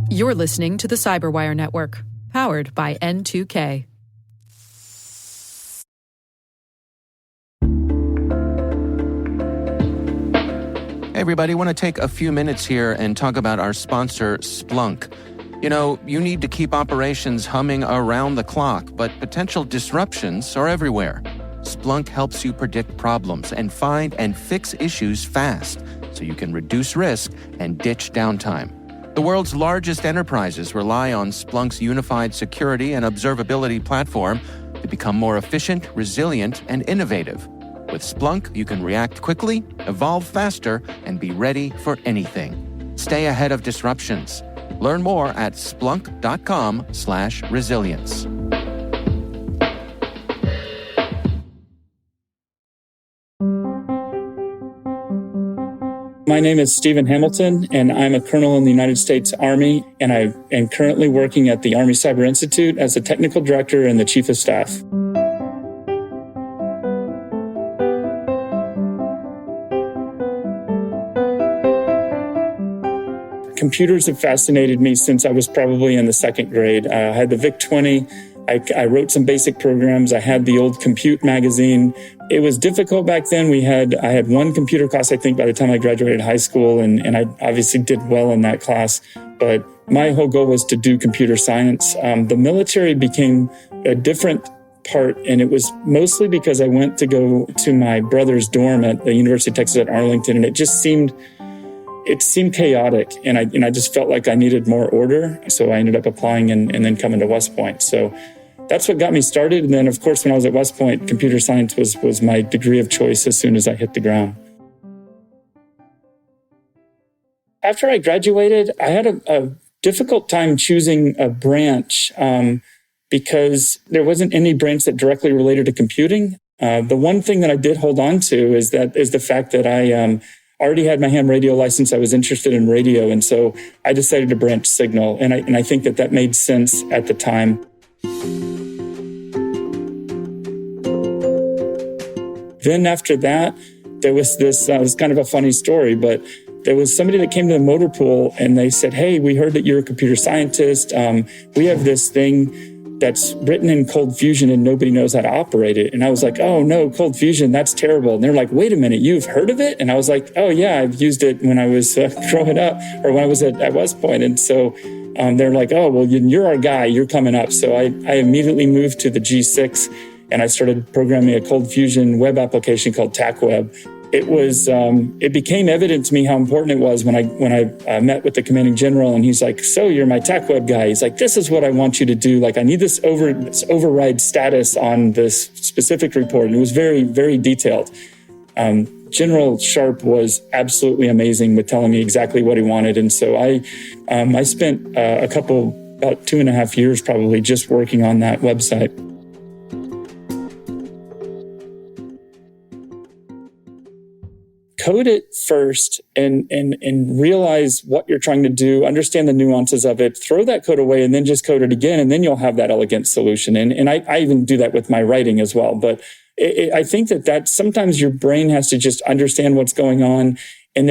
You're listening to the Cyberwire Network, powered by N2K. Hey everybody, I want to take a few minutes here and talk about our sponsor, Splunk. You know, you need to keep operations humming around the clock, but potential disruptions are everywhere. Splunk helps you predict problems and find and fix issues fast, so you can reduce risk and ditch downtime. The world's largest enterprises rely on Splunk's unified security and observability platform to become more efficient, resilient, and innovative. With Splunk, you can react quickly, evolve faster, and be ready for anything. Stay ahead of disruptions. Learn more at splunk.com/resilience. My name is Stephen Hamilton, and I'm a colonel in the United States Army, and I am currently working at the Army Cyber Institute as the technical director and the chief of staff. Computers have fascinated me since I was probably in the second grade. I had the VIC-20. I wrote some basic programs. I had the old Compute magazine. It was difficult back then. I had one computer class, I think, by the time I graduated high school, and I obviously did well in that class. But my whole goal was to do computer science. The military became a different part, and it was mostly because I went to go to my brother's dorm at the University of Texas at Arlington, and it seemed chaotic, and I just felt like I needed more order. So I ended up applying and then coming to West Point. So that's what got me started. And then, of course, when I was at West Point, computer science was my degree of choice as soon as I hit the ground. After I graduated, I had a difficult time choosing a branch because there wasn't any branch that directly related to computing. The one thing that I did hold on to is the fact that I already had my ham radio license. I was interested in radio, and so I decided to branch signal, and I think that made sense at the time. Then after that, there was this, it was kind of a funny story, but there was somebody that came to the motor pool and they said, "Hey, we heard that you're a computer scientist. We have this thing that's written in Cold Fusion and nobody knows how to operate it." And I was like, "Oh no, Cold Fusion, that's terrible." And they're like, "Wait a minute, you've heard of it?" And I was like, "Oh yeah, I've used it when I was growing up, or when I was at West Point." And so they're like, "Oh, well, you're our guy, you're coming up." So I immediately moved to the G6 and I started programming a Cold Fusion web application called TACWeb. It became evident to me how important it was when I met with the commanding general, and he's like, "So you're my TACWeb guy." He's like, "This is what I want you to do. Like, I need this override status on this specific report." And it was very, very detailed. General Sharp was absolutely amazing with telling me exactly what he wanted. And so I spent about 2.5 years probably just working on that website. Code it first and realize what you're trying to do, understand the nuances of it, throw that code away, and then just code it again, and then you'll have that elegant solution. And I even do that with my writing as well. But I think that sometimes your brain has to just understand what's going on. And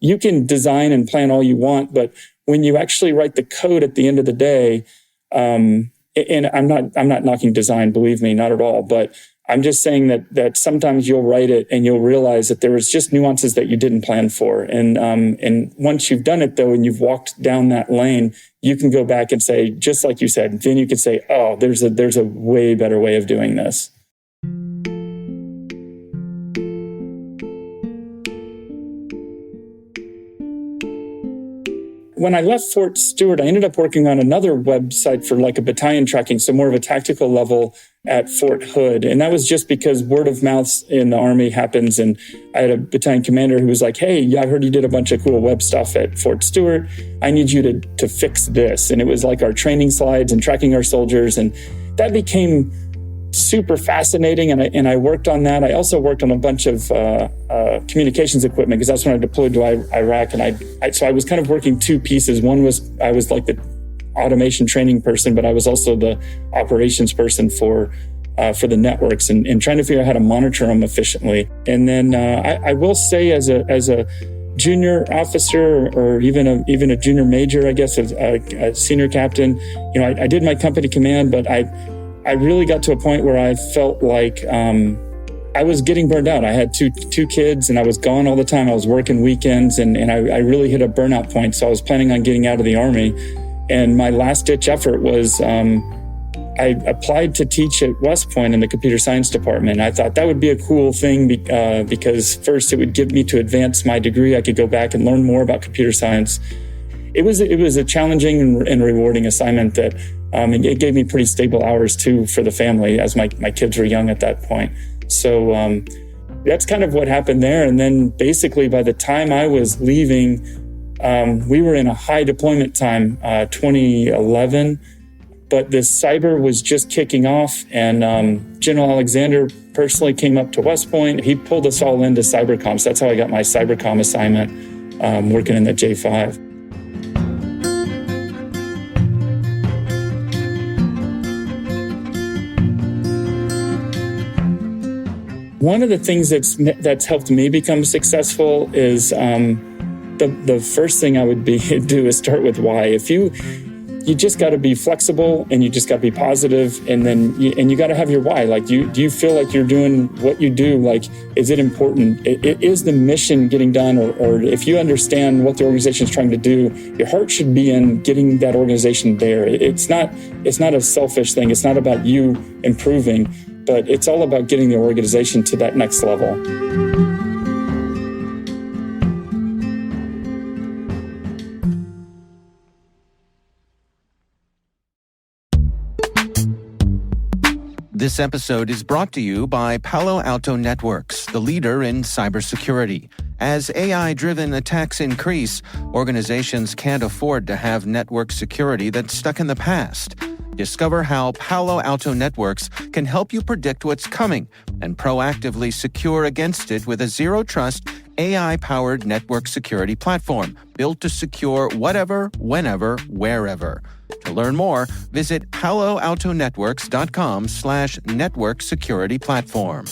you can design and plan all you want, but when you actually write the code at the end of the day, and I'm not knocking design, believe me, not at all, but I'm just saying that sometimes you'll write it and you'll realize that there was just nuances that you didn't plan for. And once you've done it though, and you've walked down that lane, you can go back and say, just like you said, then you can say, "Oh, there's a way better way of doing this." When I left Fort Stewart, I ended up working on another website for like a battalion tracking, so more of a tactical level at Fort Hood. And that was just because word of mouth in the Army happens. And I had a battalion commander who was like, "Hey, yeah, I heard you did a bunch of cool web stuff at Fort Stewart. I need you to fix this." And it was like our training slides and tracking our soldiers. And that became super fascinating, and I worked on that. I also worked on a bunch of communications equipment, because that's when I deployed to Iraq. And so I was kind of working two pieces. One was I was like the automation training person, but I was also the operations person for the networks and trying to figure out how to monitor them efficiently. And then I will say, as a junior officer or even a junior major, I guess, a senior captain. I did my company command, but I really got to a point where I felt like I was getting burned out. I had two kids and I was gone all the time. I was working weekends and I really hit a burnout point. So I was planning on getting out of the Army. And my last ditch effort was I applied to teach at West Point in the computer science department. I thought that would be a cool thing because first it would give me to advance my degree. I could go back and learn more about computer science. It was a challenging and rewarding assignment that it gave me pretty stable hours too for the family as my kids were young at that point. So that's kind of what happened there. And then basically by the time I was leaving, we were in a high deployment time, 2011. But this cyber was just kicking off, and General Alexander personally came up to West Point. He pulled us all into cybercoms. That's how I got my cybercom assignment working in the J5. One of the things that's helped me become successful is the first thing I would do is start with why. If you just got to be flexible and you just got to be positive, and then you got to have your why. Like, do you feel like you're doing what you do? Like, is it important? Is the mission getting done? Or if you understand what the organization is trying to do, your heart should be in getting that organization there. It's not a selfish thing. It's not about you improving, but it's all about getting the organization to that next level. This episode is brought to you by Palo Alto Networks, the leader in cybersecurity. As AI-driven attacks increase, organizations can't afford to have network security that's stuck in the past. Discover how Palo Alto Networks can help you predict what's coming and proactively secure against it with a zero-trust, AI-powered network security platform built to secure whatever, whenever, wherever. To learn more, visit paloaltonetworks.com/network security platform.